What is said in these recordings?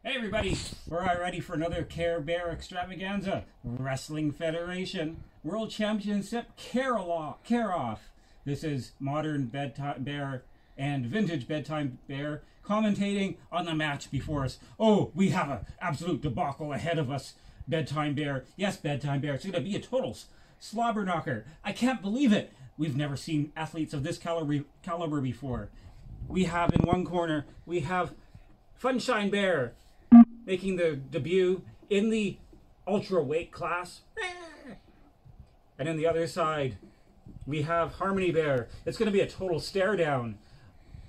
Hey everybody, we're all ready for another Care Bear extravaganza. Wrestling Federation World Championship Care-Off. This is modern bedtime bear and vintage bedtime bear commentating on the match before us. Oh, we have an absolute debacle ahead of us, bedtime bear. Yes, bedtime bear, it's going to be a total slobber knocker. I can't believe it. We've never seen athletes of this caliber before. We have in one corner, we have Funshine Bear making the debut in the ultra weight class. And on the other side, we have Harmony Bear. It's going to be a total stare down.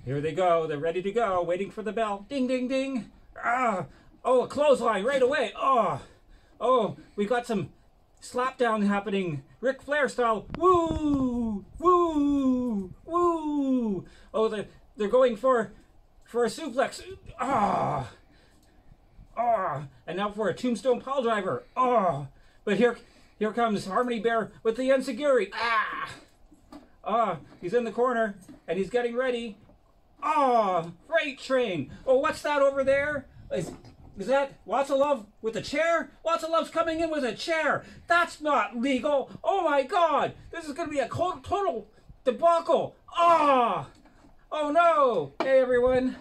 Here they go. They're ready to go, waiting for the bell. Ding, ding, ding. Ah! Oh, a clothesline right away. Oh, we got some slap down happening. Ric Flair style. Woo! Woo! Woo! Oh, they're going for a suplex. And now for a tombstone pile driver. But here comes Harmony Bear with the enziguri. He's in the corner and he's getting ready. Freight train. Oh, what's that over there? Is that Lots of Love with a chair? Lots of Love's coming in with a chair. That's not legal. Oh my God, this is going to be a total debacle. Oh no. Hey everyone.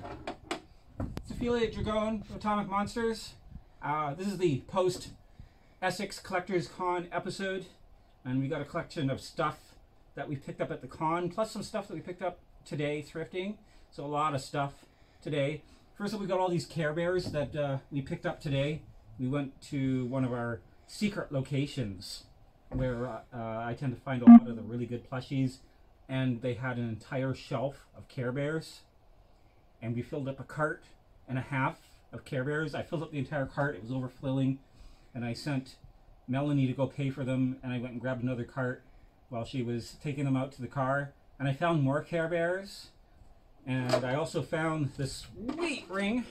Affiliate Dragon, Atomic Monsters. This is the post Essex Collectors Con episode, and we got a collection of stuff that we picked up at the con, plus some stuff that we picked up today thrifting. So a lot of stuff today. First of all, we got all these Care Bears that we picked up today. We went to one of our secret locations where I tend to find a lot of the really good plushies, and they had an entire shelf of Care Bears, and we filled up a cart and a half of Care Bears. I filled up the entire cart. It was overflowing, and I sent Melanie to go pay for them, and I went and grabbed another cart while she was taking them out to the car, and I found more Care Bears, and I also found this sweet ring,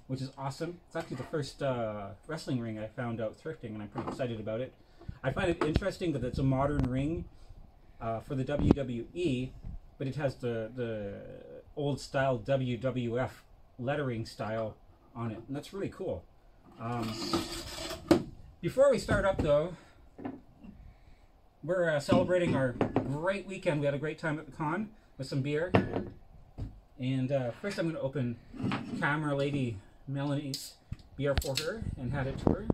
which is awesome. It's actually the first wrestling ring I found out thrifting, and I'm pretty excited about it. I find it interesting that it's a modern ring for the WWE, but it has the old style WWF lettering style on it, and that's really cool. Before we start up though, we're celebrating our great weekend. We had a great time at the con with some beer, and first I'm going to open camera lady Melanie's beer for her and hand it to her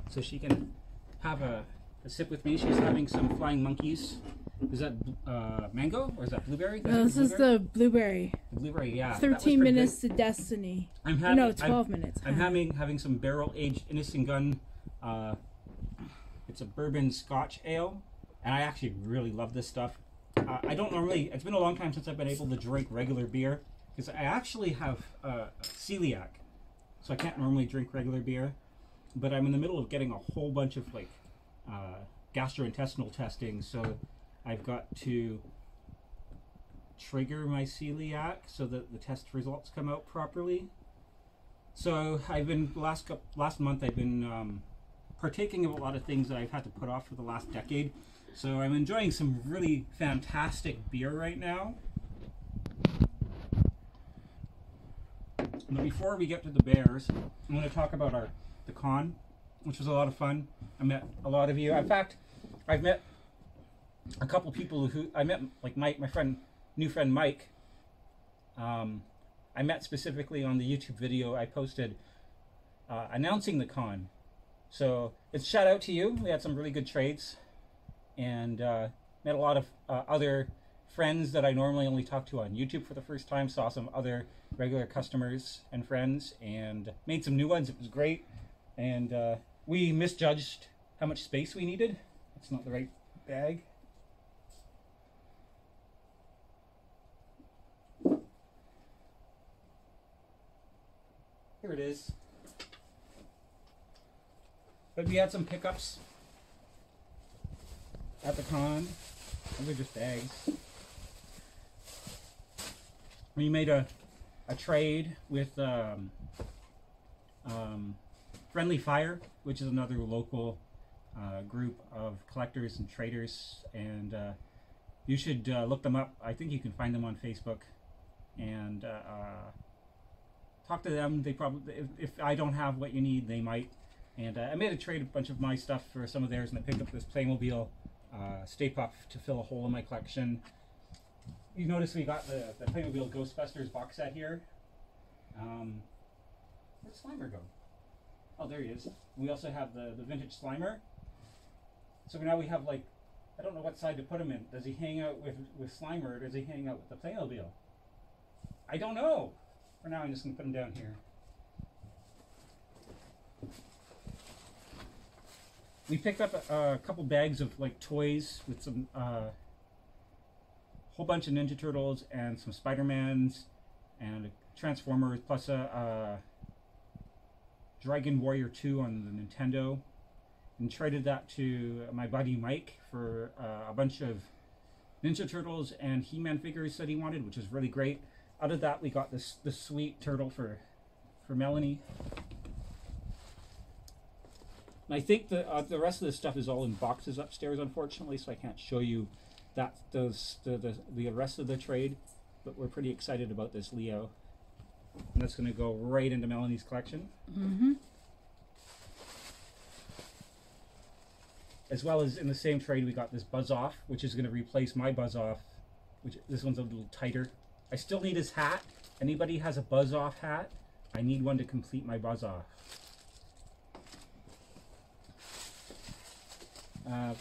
so she can have a sip with me. She's having some Flying Monkeys. Is that mango or is that blueberry? No, this is the blueberry. The blueberry, yeah. 13 minutes to destiny. 12 minutes. I'm having some barrel aged Innocent Gun. It's a bourbon Scotch ale, and I actually really love this stuff. I don't normally. It's been a long time since I've been able to drink regular beer because I actually have celiac, so I can't normally drink regular beer. But I'm in the middle of getting a whole bunch of gastrointestinal testing, so I've got to trigger my celiac so that the test results come out properly. So I've been last month I've been partaking of a lot of things that I've had to put off for the last decade. So I'm enjoying some really fantastic beer right now. But before we get to the bears, I'm going to talk about the con, which was a lot of fun. I met a lot of you. In fact, I've met a couple people who I met, like Mike, my new friend Mike. I met specifically on the YouTube video I posted announcing the con. So it's shout out to you. We had some really good trades, and met a lot of other friends that I normally only talk to on YouTube for the first time. Saw some other regular customers and friends, and made some new ones. It was great, and we misjudged how much space we needed. It's not the right bag. Here it is. But we had some pickups at the con. Those are just bags. We made a trade with Friendly Fire, which is another local group of collectors and traders, and you should look them up. I think you can find them on Facebook, and talk to them. They probably, if I don't have what you need, they might. And I made a trade, a bunch of my stuff for some of theirs, and I picked up this Playmobil Stay Puft to fill a hole in my collection. You notice we got the Playmobil Ghostbusters box set here. Where'd Slimer go? Oh, there he is. We also have the vintage Slimer. So now we have, like, I don't know what side to put him in. Does he hang out with Slimer, or does he hang out with the Playmobil? I don't know. For now, I'm just going to put him down here. We picked up a couple bags of, like, toys with some whole bunch of Ninja Turtles and some Spider-Mans and Transformers, plus a Dragon Warrior 2 on the Nintendo, and traded that to my buddy Mike for a bunch of Ninja Turtles and He-Man figures that he wanted, which is really great. Out of that, we got this sweet turtle for Melanie. And I think the rest of the stuff is all in boxes upstairs, unfortunately, so I can't show you the rest of the trade. But we're pretty excited about this Leo, and that's going to go right into Melanie's collection. Mm-hmm. As well as in the same trade, we got this Buzz Off, which is going to replace my Buzz Off. Which this one's a little tighter. I still need his hat. Anybody has a Buzz Off hat? I need one to complete my Buzz Off.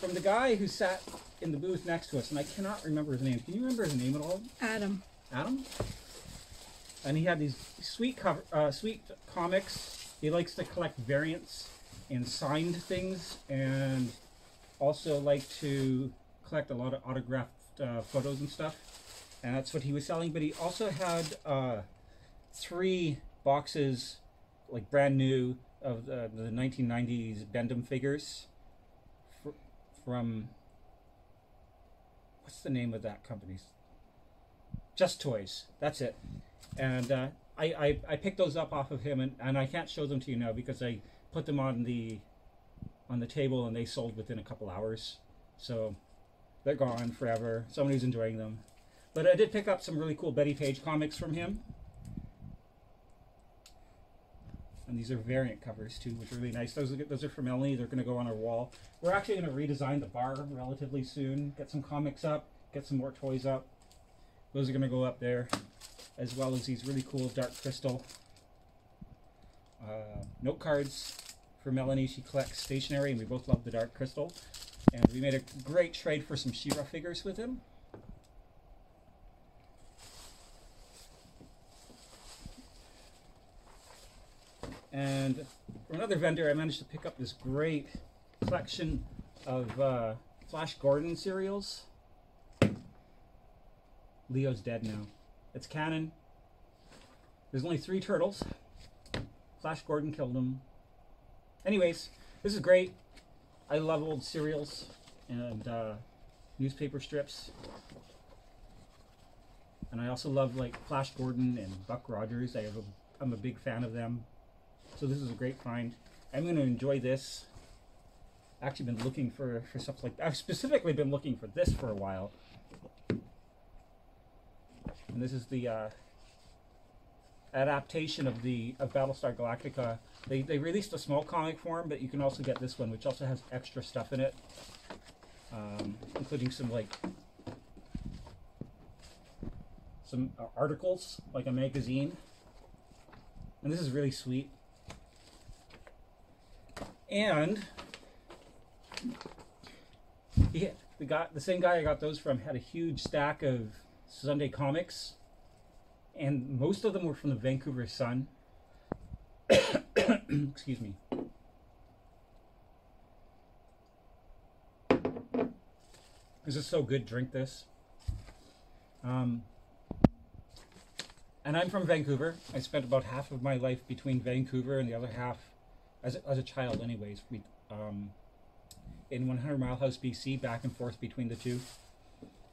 From the guy who sat in the booth next to us, and I cannot remember his name. Can you remember his name at all? Adam. Adam? And he had these sweet comics. He likes to collect variants and signed things, and also like to collect a lot of autographed photos and stuff. And that's what he was selling. But he also had 3 boxes, like brand new, of the 1990s Bendham figures from, what's the name of that company? Just Toys. That's it. And I picked those up off of him, and I can't show them to you now because I put them on the table and they sold within a couple hours. So they're gone forever. Somebody's enjoying them. But I did pick up some really cool Betty Page comics from him. And these are variant covers too, which are really nice. Those are for Melanie. They're going to go on our wall. We're actually going to redesign the bar relatively soon. Get some comics up. Get some more toys up. Those are going to go up there, as well as these really cool Dark Crystal note cards for Melanie. She collects stationery, and we both love the Dark Crystal. And we made a great trade for some She-Ra figures with him. And from another vendor, I managed to pick up this great collection of Flash Gordon cereals. Leo's dead now. It's canon. There's only 3 turtles. Flash Gordon killed him. Anyways, this is great. I love old cereals and newspaper strips. And I also love, like, Flash Gordon and Buck Rogers. I'm a big fan of them. So this is a great find. I'm going to enjoy this. I've actually been looking for stuff like that. I've specifically been looking for this for a while. And this is the adaptation of Battlestar Galactica. They released a small comic form, but you can also get this one, which also has extra stuff in it, including some articles, like a magazine. And this is really sweet. And the same guy I got those from had a huge stack of Sunday comics, and most of them were from the Vancouver Sun. Excuse me. This is so good. Drink this. And I'm from Vancouver. I spent about half of my life between Vancouver and the other half, as a child anyways, in 100 Mile House, BC, back and forth between the two.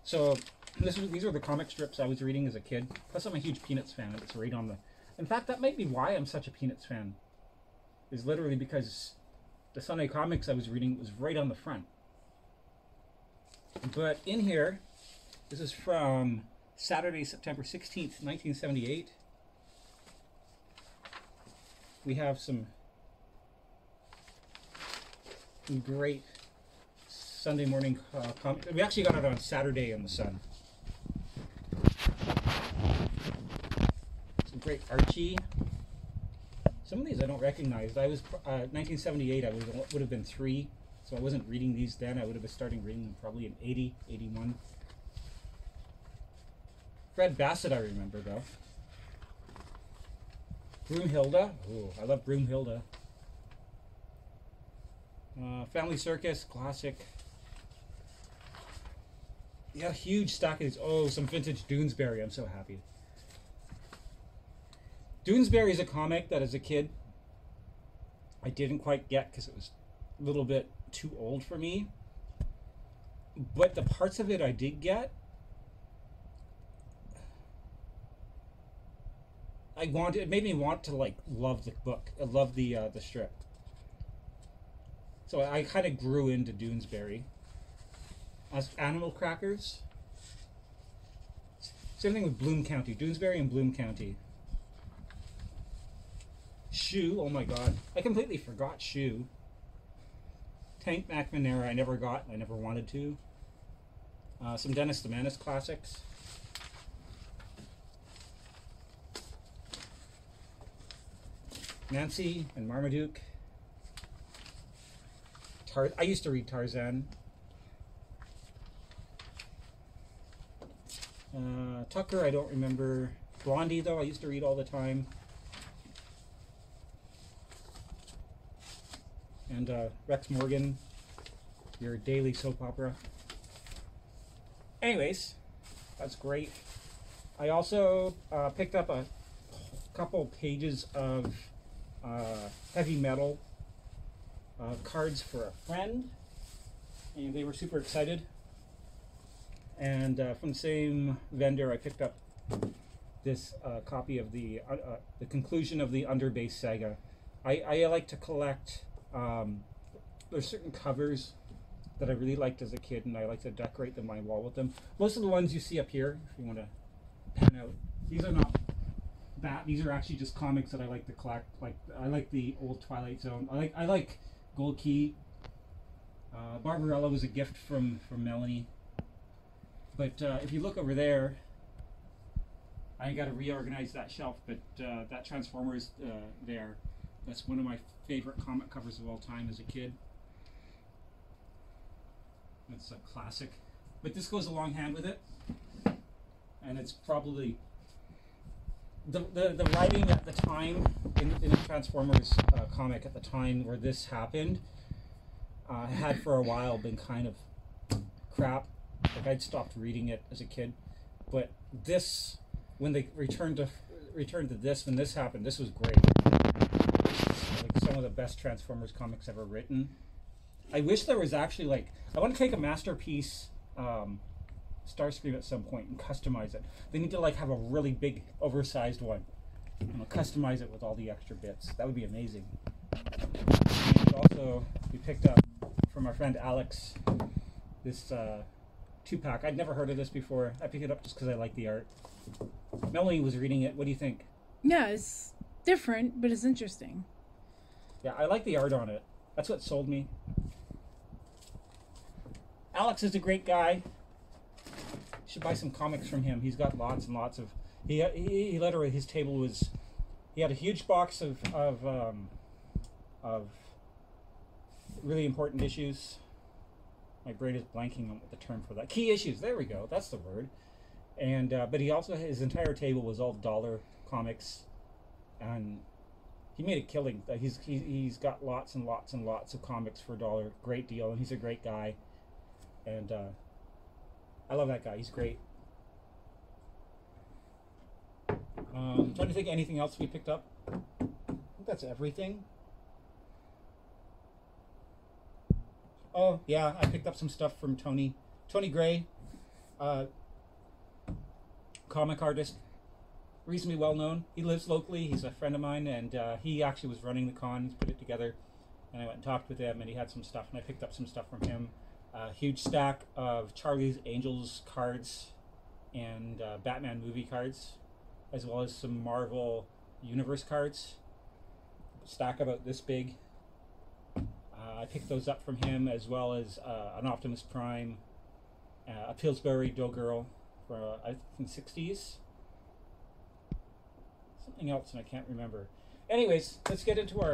So these were the comic strips I was reading as a kid. Plus I'm a huge Peanuts fan. It's right on the... In fact, that might be why I'm such a Peanuts fan. Is literally because the Sunday comics I was reading was right on the front. But in here, this is from Saturday, September 16th, 1978. we have some great Sunday morning comics. We actually got it on Saturday in the Sun. Some great Archie. Some of these I don't recognize. I was 1978. I would have been 3, so I wasn't reading these then. I would have been starting reading them probably in 80, 81. Fred Bassett, I remember though. Broomhilda. Ooh, I love Broomhilda. Family Circus, classic. Yeah, huge stack of these. Oh, some vintage Doonesbury. I'm so happy. Doonesbury is a comic that as a kid I didn't quite get because it was a little bit too old for me. But the parts of it I did get, it made me want to like love the book. I love the strip. So I kind of grew into Doonesbury. As Animal Crackers. Same thing with Bloom County. Doonesbury and Bloom County. Shoe, oh my god. I completely forgot Shoe. Tank McNamara I never got and I never wanted to. Some Dennis the Menace classics. Nancy and Marmaduke. I used to read Tarzan. Tucker, I don't remember. Blondie, though, I used to read all the time. And Rex Morgan, your daily soap opera. Anyways, that's great. I also picked up a couple pages of heavy metal cards for a friend, and they were super excited. And from the same vendor, I picked up this copy of the conclusion of the Underbase saga. I like to collect. There's certain covers that I really liked as a kid, and I like to decorate them my wall with them. Most of the ones you see up here, if you want to pan out, these are not that. These are actually just comics that I like to collect. Like I like the old Twilight Zone. I like Gold Key. Barbarella was a gift from Melanie. But if you look over there, I got to reorganize that shelf, but that Transformers there, that's one of my favorite comic covers of all time as a kid. It's a classic. But this goes along hand with it. And it's probably the writing at the time in the Transformers comic at the time where this happened had for a while been kind of crap. Like I'd stopped reading it as a kid, but this, when they returned to this, when this happened, this was great. Like some of the best Transformers comics ever written. I wish there was actually like, I want to take a masterpiece Starscream at some point and customize it. They need to like have a really big, oversized one, and I'll customize it with all the extra bits. That would be amazing. And also, we picked up from our friend Alex this 2-pack. I'd never heard of this before. I picked it up just because I like the art. Melanie was reading it. What do you think? Yeah, it's different, but it's interesting. Yeah, I like the art on it. That's what sold me. Alex is a great guy. You should buy some comics from him. He's got lots and lots of... He literally, his table was... He had a huge box of really important issues. My brain is blanking on what the term for that. Key issues. There we go. That's the word. And but he also, his entire table was all dollar comics, and he made a killing. He's got lots and lots and lots of comics for $1. Great deal, and he's a great guy. And I love that guy. He's great. Trying to think of anything else we picked up. I think that's everything. Oh, yeah, I picked up some stuff from Tony Gray, comic artist, reasonably well known. He lives locally. He's a friend of mine, and he actually was running the con. He's put it together, and I went and talked with him, and he had some stuff, and I picked up some stuff from him. A huge stack of Charlie's Angels cards and Batman movie cards, as well as some Marvel Universe cards. stack about this big. I picked those up from him, as well as an Optimus Prime, a Pillsbury Doughgirl from I think 60s. Something else, and I can't remember. Anyways, let's get into our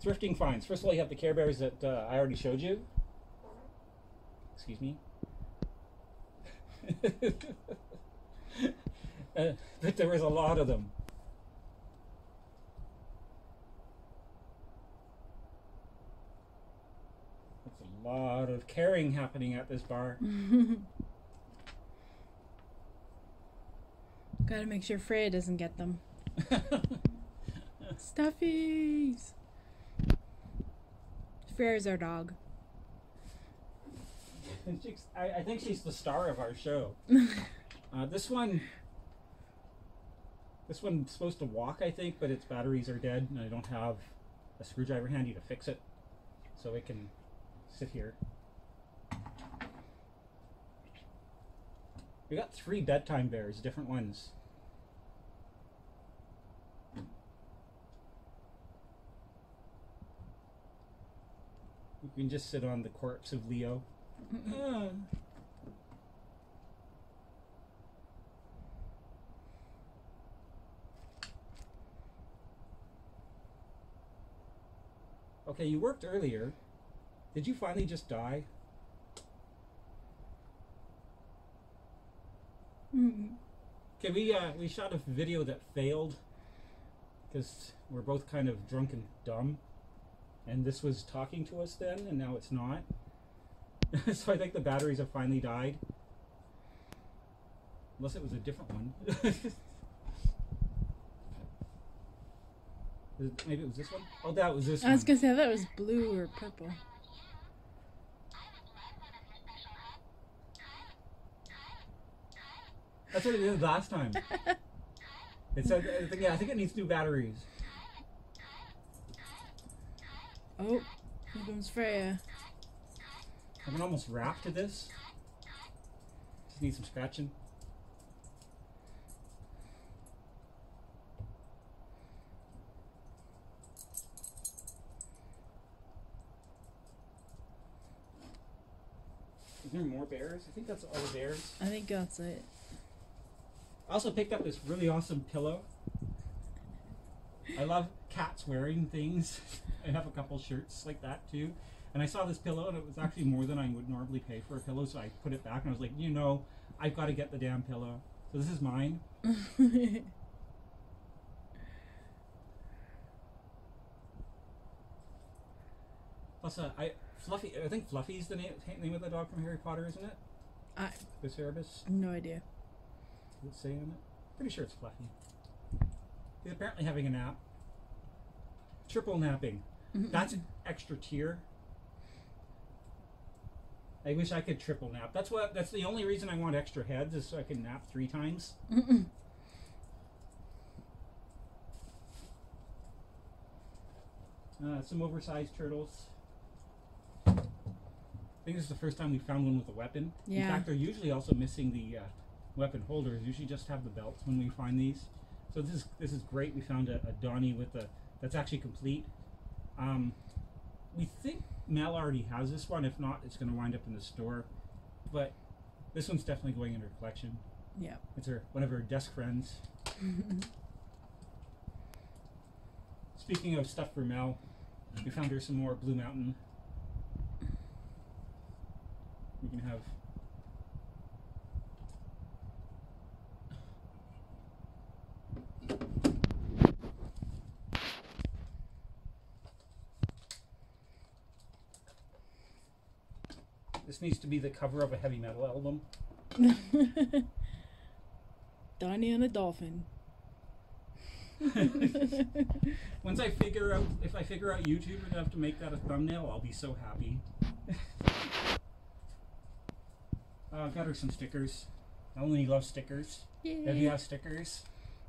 thrifting finds. First of all, you have the Care Bears that I already showed you. Excuse me. But there was a lot of them. There's a lot of carrying happening at this bar. Gotta make sure Freya doesn't get them. Stuffies! Freya's our dog. I think she's the star of our show. This one's supposed to walk, I think, but its batteries are dead, and I don't have a screwdriver handy to fix it, so it can sit here. We got 3 bedtime bears, different ones. You can just sit on the corpse of Leo. Okay, you worked earlier. Did you finally just die? Okay, we shot a video that failed because we're both kind of drunk and dumb, and this was talking to us then, and now it's not. So I think the batteries have finally died, unless it was a different one. Maybe it was this one. Oh, that was this one. I was gonna say that was blue or purple. That's what it did last time. It said, I think it needs new batteries. Oh, here comes Freya. I can almost rap to this. Just need some scratching. Is there more bears? I think that's all the bears. I think that's it. I also picked up this really awesome pillow. I love cats wearing things. I have a couple shirts like that too. And I saw this pillow, and it was actually more than I would normally pay for a pillow, so I put it back, and I was like, you know, I've got to get the damn pillow. So this is mine. Plus, Fluffy. I think Fluffy's the name of the dog from Harry Potter, isn't it? The Cerebus. No idea. Does it say on it? Pretty sure it's Fluffy. He's apparently having a nap. Triple napping. That's an extra tier. I wish I could triple nap. That's the only reason I want extra heads, is so I can nap 3 times. Some oversized turtles. I think this is the first time we found one with a weapon. Yeah. In fact, they're usually also missing the weapon holders. Usually just have the belts when we find these. So this is great. We found a Donnie with that's actually complete. We think Mel already has this one. If not, it's going to wind up in the store. But this one's definitely going in her collection. Yeah. It's one of her desk friends. Speaking of stuff for Mel, we found her some more Blue Mountain. We can have... This needs to be the cover of a heavy metal album. Donnie and a dolphin. Once I figure out, if I figure out YouTube enough to make that a thumbnail, I'll be so happy. I've got her some stickers. I only love stickers. Yay. If you have stickers,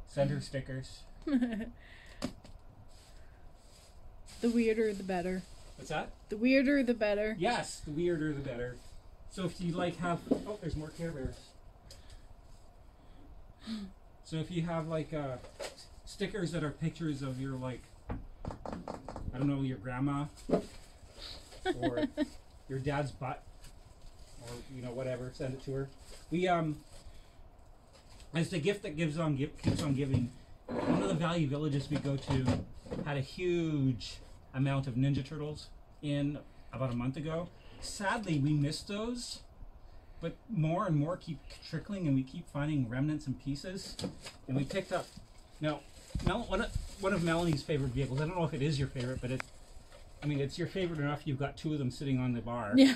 send her stickers. The weirder the better. What's that? The weirder the better. Yes, the weirder the better. So if you have... Oh, there's more Care Bears. So if you have stickers that are pictures of your I don't know, your grandma or your dad's butt, or you know, whatever. Send it to her. We as the gift that keeps on giving. One of the Value Villages we go to had a huge amount of Ninja Turtles in about a month ago. Sadly, we missed those, but more and more keep trickling, and we keep finding remnants and pieces. And we picked up now one of Melanie's favorite vehicles. I don't know if it is your favorite, but it's your favorite enough. You've got two of them sitting on the bar. Yeah.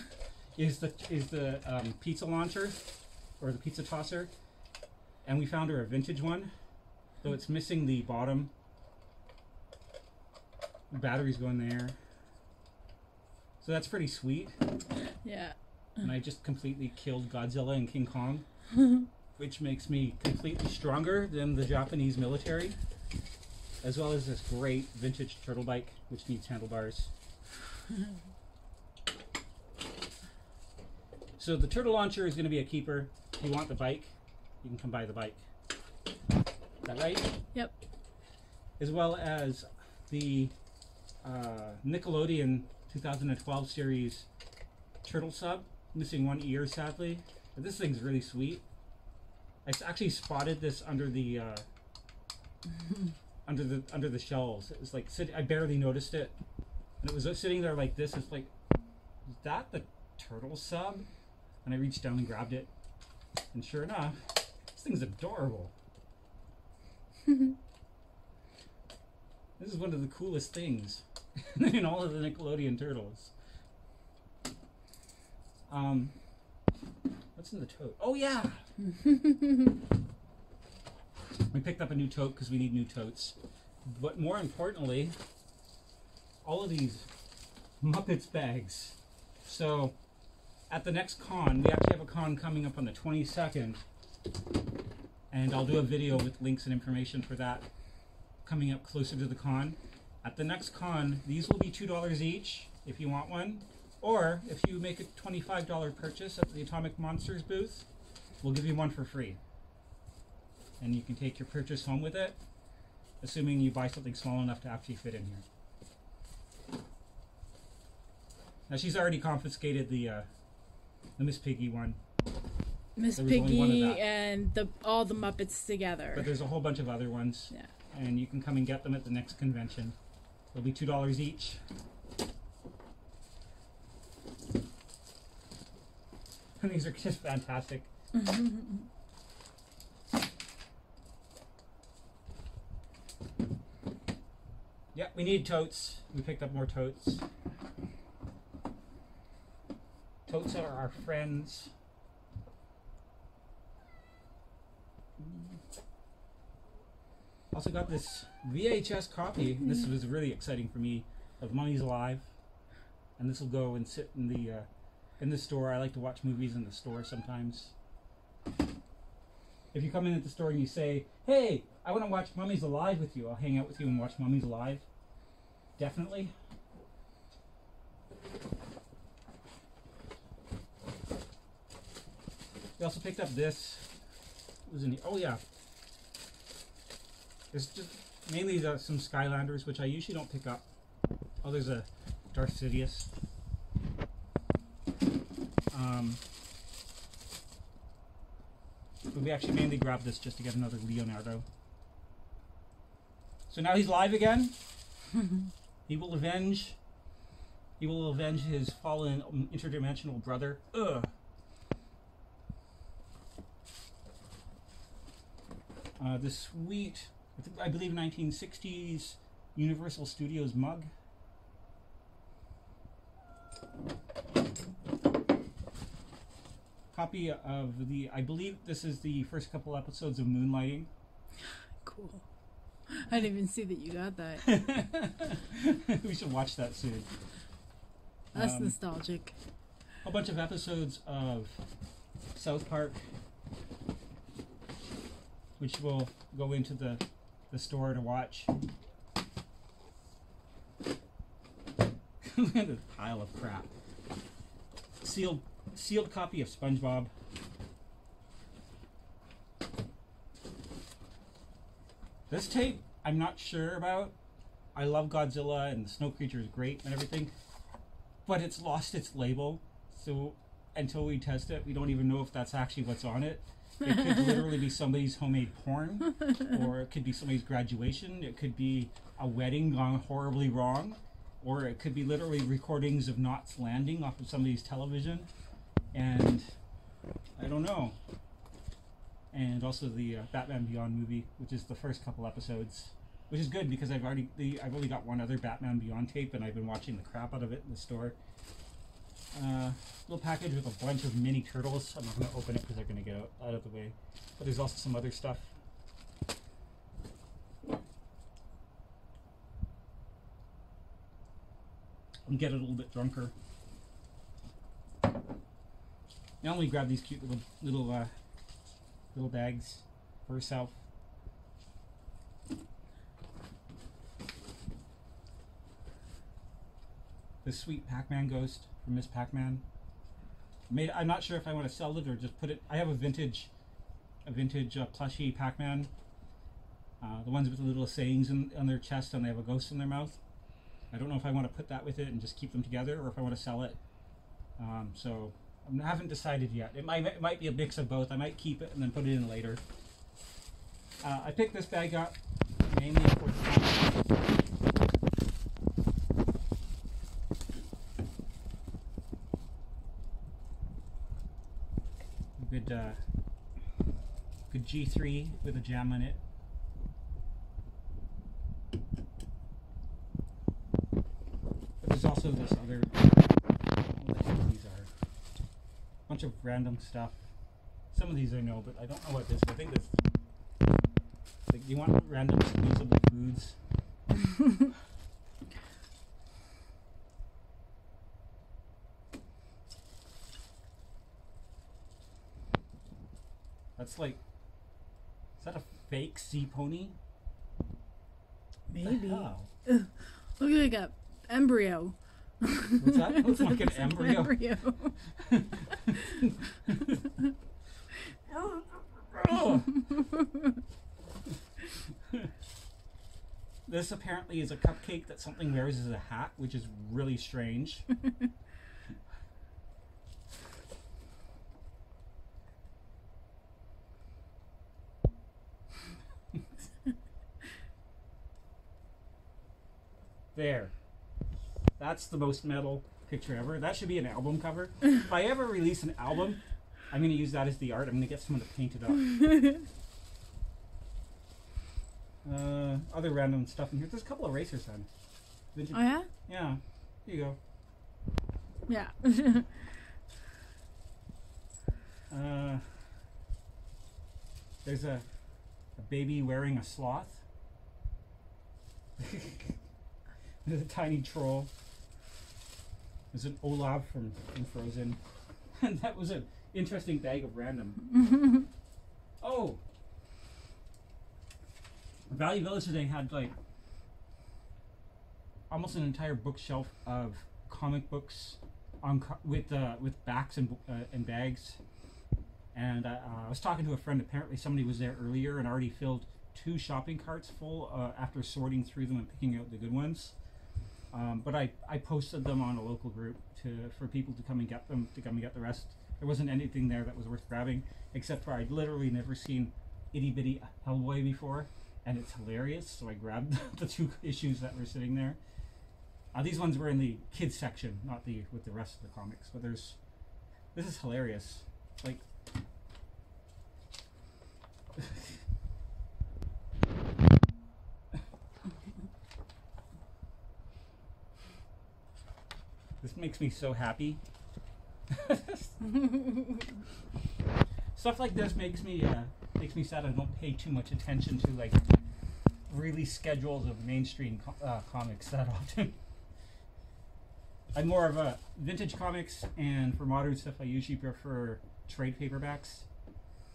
Is the pizza launcher or the pizza tosser, and we found her a vintage one. So it's missing the bottom. The batteries go in there. So that's pretty sweet. Yeah. And I just completely killed Godzilla and King Kong, which makes me completely stronger than the Japanese military, as well as this great vintage turtle bike, which needs handlebars. So the turtle launcher is going to be a keeper. If you want the bike, you can come buy the bike. Is that right? Yep. As well as the Nickelodeon 2012 series Turtle Sub, missing one ear sadly. But this thing's really sweet. I actually spotted this under the under the shelves. It was like I barely noticed it, and it was sitting there like this. It's like, is that the Turtle Sub? And I reached down and grabbed it, and sure enough, this thing's adorable. This is one of the coolest things in all of the Nickelodeon Turtles. What's in the tote? Oh yeah! We picked up a new tote because we need new totes. But more importantly, all of these Muppets bags. So, at the next con, we actually have a con coming up on the 22nd. And I'll do a video with links and information for that coming up closer to the con. At the next con, these will be $2 each if you want one. Or if you make a $25 purchase at the Atomic Monsters booth, we'll give you one for free. And you can take your purchase home with it, assuming you buy something small enough to actually fit in here. Now she's already confiscated the Miss Piggy one. Miss Piggy and all the Muppets together. But there's a whole bunch of other ones. Yeah. And you can come and get them at the next convention. They'll be $2 each. And these are just fantastic. Yeah, we need totes. We picked up more totes. Totes are our friends. Also got this VHS copy. This was really exciting for me, of Mummy's Alive, and this will go and sit in the store. I like to watch movies in the store sometimes. If you come in at the store and you say, "Hey, I want to watch Mummy's Alive with you," I'll hang out with you and watch Mummy's Alive. Definitely. We also picked up this. It was in the, oh yeah. There's just mainly some Skylanders, which I usually don't pick up. Oh, there's a Darth Sidious. But we actually mainly grabbed this just to get another Leonardo. So now he's live again. He will avenge his fallen interdimensional brother. Ugh. This sweet, I believe 1960s Universal Studios mug. Copy of I believe this is the first couple episodes of Moonlighting. Cool. I didn't even see that you got that. We should watch that soon. That's nostalgic. A bunch of episodes of South Park, which we'll go into the store to watch. Look at this pile of crap. Sealed copy of SpongeBob. This tape, I'm not sure about. I love Godzilla and the snow creature is great and everything, but it's lost its label. So until we test it, we don't even know if that's actually what's on it. It could literally be somebody's homemade porn, or it could be somebody's graduation. It could be a wedding gone horribly wrong, or it could be literally recordings of Knots Landing off of somebody's television. And I don't know. And also the Batman Beyond movie, which is the first couple episodes, which is good because I've only got one other Batman Beyond tape, and I've been watching the crap out of it in the store. Little package with a bunch of mini turtles. I'm not going to open it because they're going to get out of the way. But there's also some other stuff. And get a little bit drunker. Naomi grabbed these cute little bags for herself. The sweet Pac-Man ghost from Miss Pac-Man. I'm not sure if I want to sell it or just put it. I have a vintage plushie Pac-Man. The ones with the little sayings on their chest, and they have a ghost in their mouth. I don't know if I want to put that with it and just keep them together, or if I want to sell it. So I haven't decided yet. It might be a mix of both. I might keep it and then put it in later. I picked this bag up mainly for the good G3 with a jam on it. But there's also this other, what the heck these are? A bunch of random stuff. Some of these I know, but I don't know what this is. I think this, like, you want random squeezable foods. That's like, is that a fake sea pony? Maybe. Look Look like a embryo. What's that? Looks like an embryo. Oh. This apparently is a cupcake that something wears as a hat, which is really strange. There. That's the most metal picture ever. That should be an album cover. If I ever release an album, I'm going to use that as the art. I'm going to get someone to paint it up. Other random stuff in here. There's a couple of racers on. Oh yeah? Yeah. Here you go. Yeah. There's a baby wearing a sloth. There's a tiny troll. There's an Olaf from Frozen. And that was an interesting bag of random. Oh! Value Village today had like almost an entire bookshelf of comic books on with backs and bags. And I was talking to a friend. Apparently somebody was there earlier and already filled 2 shopping carts full after sorting through them and picking out the good ones. But I posted them on a local group for people to come and get them, to come and get the rest. There wasn't anything there that was worth grabbing, except for I'd literally never seen Itty Bitty Hellboy before, and it's hilarious, so I grabbed the 2 issues that were sitting there. These ones were in the kids section, not with the rest of the comics, but this is hilarious. Like, this makes me so happy. Stuff like this makes me sad. I don't pay too much attention to like release schedules of mainstream comics that often. I'm more of a vintage comics, and for modern stuff I usually prefer trade paperbacks.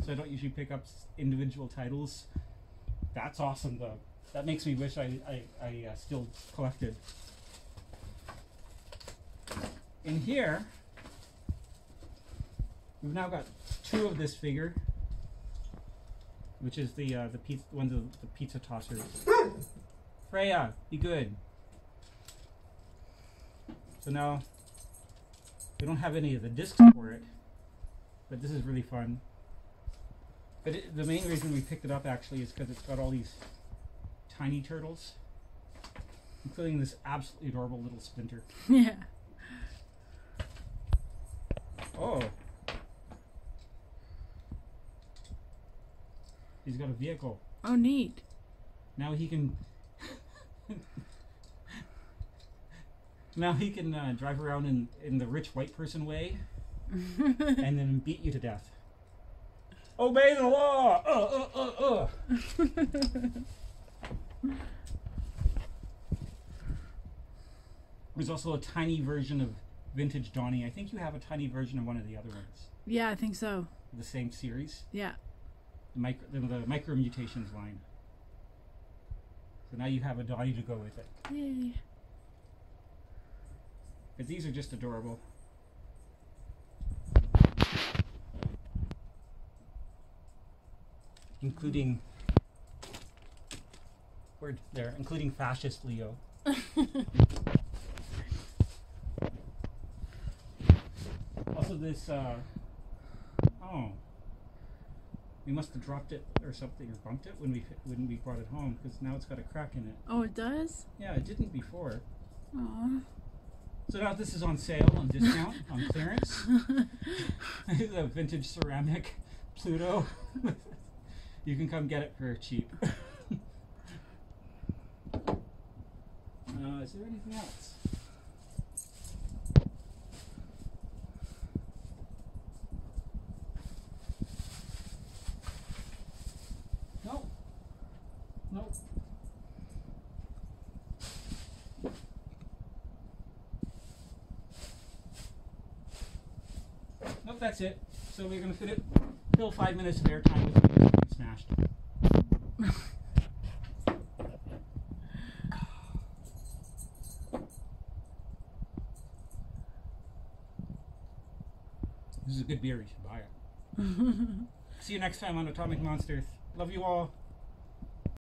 So I don't usually pick up individual titles. That's awesome though. That makes me wish I still collected. In here, we've now got 2 of this figure, which is the pizza, one of the pizza tossers Freya, be good. So now, we don't have any of the discs for it, but this is really fun. But the main reason we picked it up actually is because it's got all these tiny turtles, including this absolutely adorable little Splinter. Yeah. Oh. He's got a vehicle. Oh, neat. Now he can... now he can drive around in the rich white person way and then beat you to death. Obey the law! There's also a tiny version of Vintage Donnie. I think you have a tiny version of one of the other ones. Yeah, I think so. The same series. Yeah. The micro mutations line. So now you have a Donnie to go with it. Yay. But these are just adorable. Including including fascist Leo. Also this oh, we must have dropped it or something or bumped it when we brought it home, because now it's got a crack in it. Oh, it does? Yeah, it didn't before. Aw. So now this is on sale, on discount, on clearance. The vintage ceramic Pluto. You can come get it for cheap. Is there anything else? No. Nope. Nope, that's it. So we're going to fill 5 minutes of airtime with it smashed. This is a good beer. You should buy it. See you next time on Atomic Monsters. Love you all.